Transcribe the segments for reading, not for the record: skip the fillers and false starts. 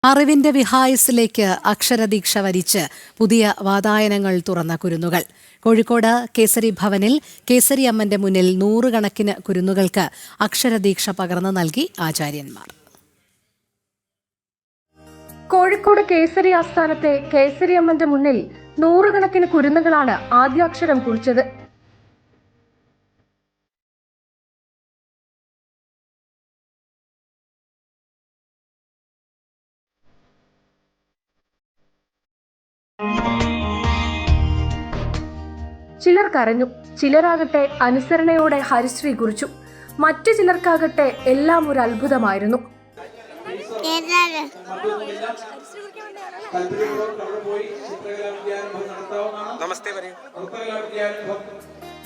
അറിവിന്റെ വിഹായസിലേക്ക് അക്ഷരദീക്ഷ വരിച്ച് പുതിയ വാതായനങ്ങൾ തുറന്ന കുരുന്നുകൾ. കോഴിക്കോട് കേസരി ഭവനിൽ കേസരി അമ്മന്റെ മുന്നിൽ നൂറുകണക്കിന് കുരുന്നുകൾക്ക് അക്ഷരദീക്ഷ പകർന്നു നൽകി ആചാര്യന്മാർ. കോഴിക്കോട് കേസരി ആസ്ഥാനത്തെ കേസരി അമ്മന്റെ മുന്നിൽ നൂറുകണക്കിന് കുരുന്നുകളാണ് ആദ്യാക്ഷരം കുറിച്ചത്. ചിലർ കരഞ്ഞു, ചിലരാകട്ടെ അനുസരണയോടെ ഹരിശ്രീ കുറിച്ചു. മറ്റു ചിലർക്കാകട്ടെ എല്ലാം ഒരു അത്ഭുതമായിരുന്നു.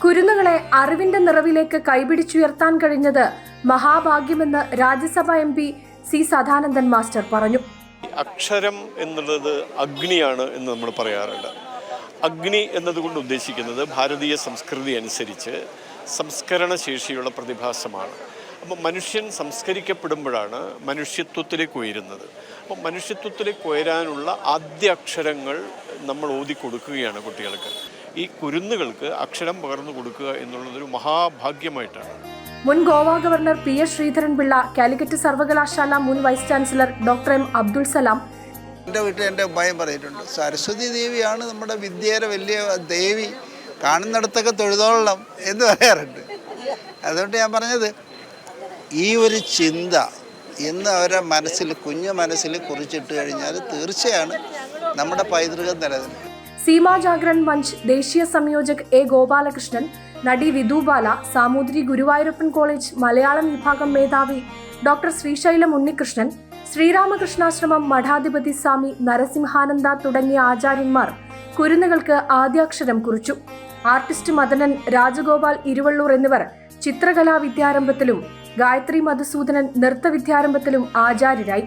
കുരുന്നുകളെ അറിവിന്റെ നിറവിലേക്ക് കൈപിടിച്ചുയർത്താൻ കഴിഞ്ഞത് മഹാഭാഗ്യമെന്ന് രാജ്യസഭാ MP സി സദാനന്ദൻ മാസ്റ്റർ പറഞ്ഞു. അക്ഷരം എന്നുള്ളത് അഗ്നിയാണ് എന്ന് നമ്മൾ പറയാറുണ്ട്. അഗ്നി എന്നതുകൊണ്ട് ഉദ്ദേശിക്കുന്നത് ഭാരതീയ സംസ്കൃതി അനുസരിച്ച് സംസ്കരണ ശേഷിയുള്ള പ്രതിഭാസമാണ്. അപ്പോൾ മനുഷ്യൻ സംസ്കരിക്കപ്പെടുമ്പോഴാണ് മനുഷ്യത്വത്തിലേക്ക് ഉയരുന്നത്. അപ്പോൾ മനുഷ്യത്വത്തിലേക്ക് ഉയരാനുള്ള ആദ്യ അക്ഷരങ്ങൾ നമ്മൾ ഓതിക്കൊടുക്കുകയാണ് കുട്ടികൾക്ക്. ഈ കുരുന്നുകൾക്ക് അക്ഷരം പകർന്നു കൊടുക്കുക എന്നുള്ളതൊരു മഹാഭാഗ്യമായിട്ടാണ്. മുൻ Goa governor PS Sreedharan Pillai, Calicut സർവകലാശാല മുൻ vice chancellor doctor M Abdul Salam എൻ്റെ വീട്ടിൽ എൻ്റെ ഭയം പറഞ്ഞിട്ടുണ്ട്, സരസ്വതി ദേവിയാണ് നമ്മുടെ വിദ്യയുടെ വലിയ ദേവി, കാണുന്നിടത്തൊക്കെ തൊഴുതോളണം എന്ന് പറയാറുണ്ട്. അതുകൊണ്ട് ഞാൻ പറഞ്ഞത് ഈ ഒരു ചിന്ത ഇന്ന് അവരുടെ മനസ്സിൽ, കുഞ്ഞു മനസ്സിൽ കുറിച്ചിട്ട് കഴിഞ്ഞാൽ തീർച്ചയാണ് നമ്മുടെ പൈതൃകം നിലനിൽക്കും. സീമാ ജാഗരൺ മഞ്ച് ദേശീയ സംയോജക് A ഗോപാലകൃഷ്ണൻ, നടി വിധുബാല, സാമൂതിരി ഗുരുവായൂരപ്പൻ കോളേജ് മലയാളം വിഭാഗം മേധാവി ഡോക്ടർ ശ്രീശൈലം ഉണ്ണികൃഷ്ണൻ, ശ്രീരാമകൃഷ്ണാശ്രമം മഠാധിപതി സ്വാമി നരസിംഹാനന്ദ തുടങ്ങിയ ആചാര്യന്മാർ കുരുന്നുകൾക്ക് ആദ്യാക്ഷരം കുറിച്ചു. ആർട്ടിസ്റ്റ് മദനൻ, രാജഗോപാൽ ഇരുവള്ളൂർ എന്നിവർ ചിത്രകലാ വിദ്യാരംഭത്തിലും ഗായത്രി മധുസൂദനൻ നൃത്ത വിദ്യാരംഭത്തിലും ആചാര്യരായി.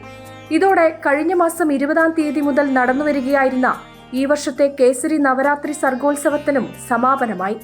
ഇതോടെ കഴിഞ്ഞ മാസം 20-ാം തീയതി മുതൽ നടന്നുവരികയായിരുന്ന ഈ വർഷത്തെ കേസരി നവരാത്രി സർഗോത്സവത്തിനും സമാപനമായി.